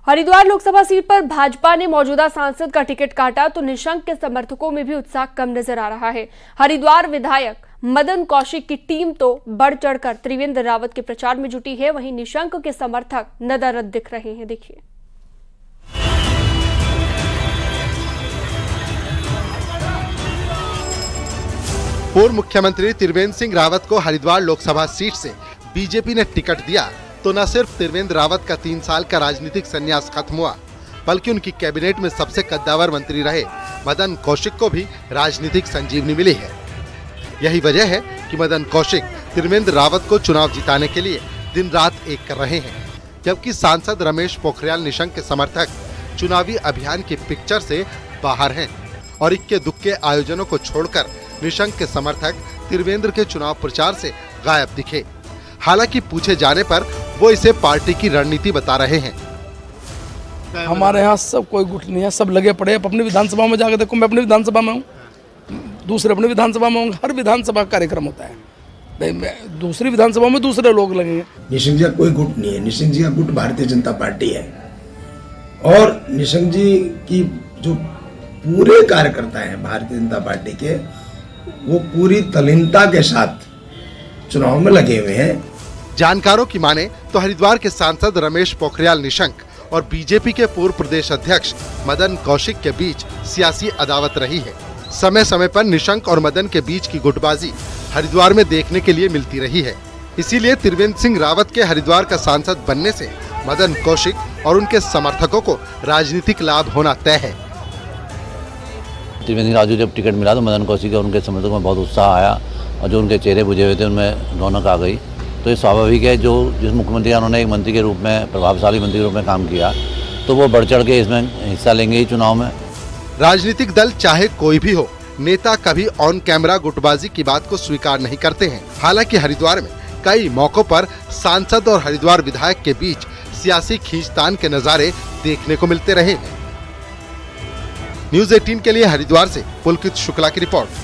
Haridwar Lok Sabha seat पर भाजपा ने मौजूदा सांसद का टिकट काटा तो निशंक के समर्थकों में भी उत्साह कम नजर आ रहा है। हरिद्वार विधायक मदन कौशिक की टीम तो बढ़ चढ़कर त्रिवेंद्र रावत के प्रचार में जुटी है, वहीं निशंक के समर्थक नदारद दिख रहे हैं। देखिए। पूर्व मुख्यमंत्री त्रिवेंद्र सिंह रावत को हरिद्वार लोकसभा सीट से बीजेपी ने टिकट दिया तो न सिर्फ त्रिवेंद्र रावत का 3 साल का राजनीतिक संन्यास खत्म हुआ, बल्कि उनकी कैबिनेट में सबसे कद्दावर मंत्री रहे मदन कौशिक को भी राजनीतिक संजीवनी मिली है। यही वजह है कि मदन कौशिक त्रिवेंद्र रावत को चुनाव जिताने के लिए दिन रात एक कर रहे हैं, जबकि सांसद रमेश पोखरियाल निशंक के समर्थक चुनावी अभियान की पिक्चर से बाहर हैं और इक्के दुक्के आयोजनों को छोड़कर निशंक के समर्थक त्रिवेंद्र के चुनाव प्रचार से गायब दिखे। हालांकि पूछे जाने पर वो इसे पार्टी की रणनीति बता रहे हैं। हमारे यहाँ सब कोई गुट नहीं है, सब लगे पड़े। अपनी विधानसभा में जाकर देखो, मैं अपनी विधानसभा में हूँ, दूसरे अपनी विधानसभा में होंगे। हर विधानसभा कार्यक्रम होता है, दूसरी विधानसभा में दूसरे लोग लगेंगे। निशंक जी का कोई गुट नहीं है। निशंक जी का गुट भारतीय जनता पार्टी है और निशंक जी की जो पूरे कार्यकर्ता हैं भारतीय जनता पार्टी के, वो पूरी तल्लीनता के साथ चुनाव में लगे हुए हैं। जानकारों की माने तो हरिद्वार के सांसद रमेश पोखरियाल निशंक और बीजेपी के पूर्व प्रदेश अध्यक्ष मदन कौशिक के बीच सियासी अदावत रही है। समय समय पर निशंक और मदन के बीच की गुटबाजी हरिद्वार में देखने के लिए मिलती रही है। इसीलिए त्रिवेंद्र सिंह रावत के हरिद्वार का सांसद बनने से मदन कौशिक और उनके समर्थकों को राजनीतिक लाभ होना तय है। त्रिवेंद्र राजू जब टिकट मिला तो मदन कौशिक और उनके समर्थकों में बहुत उत्साह आया और जो उनके चेहरे बुझे हुए थे उनमें रौनक आ गई। तो ये स्वाभाविक है, जिस मुख्यमंत्री उन्होंने एक मंत्री के रूप में, प्रभावशाली मंत्री के रूप में काम किया, तो वो बढ़ चढ़ के इसमें हिस्सा लेंगे ही चुनाव में। राजनीतिक दल चाहे कोई भी हो, नेता कभी ऑन कैमरा गुटबाजी की बात को स्वीकार नहीं करते हैं। हालांकि हरिद्वार में कई मौकों पर सांसद और हरिद्वार विधायक के बीच सियासी खींचतान के नजारे देखने को मिलते रहे हैं। न्यूज़ 18 के लिए हरिद्वार से पुलकित शुक्ला की रिपोर्ट।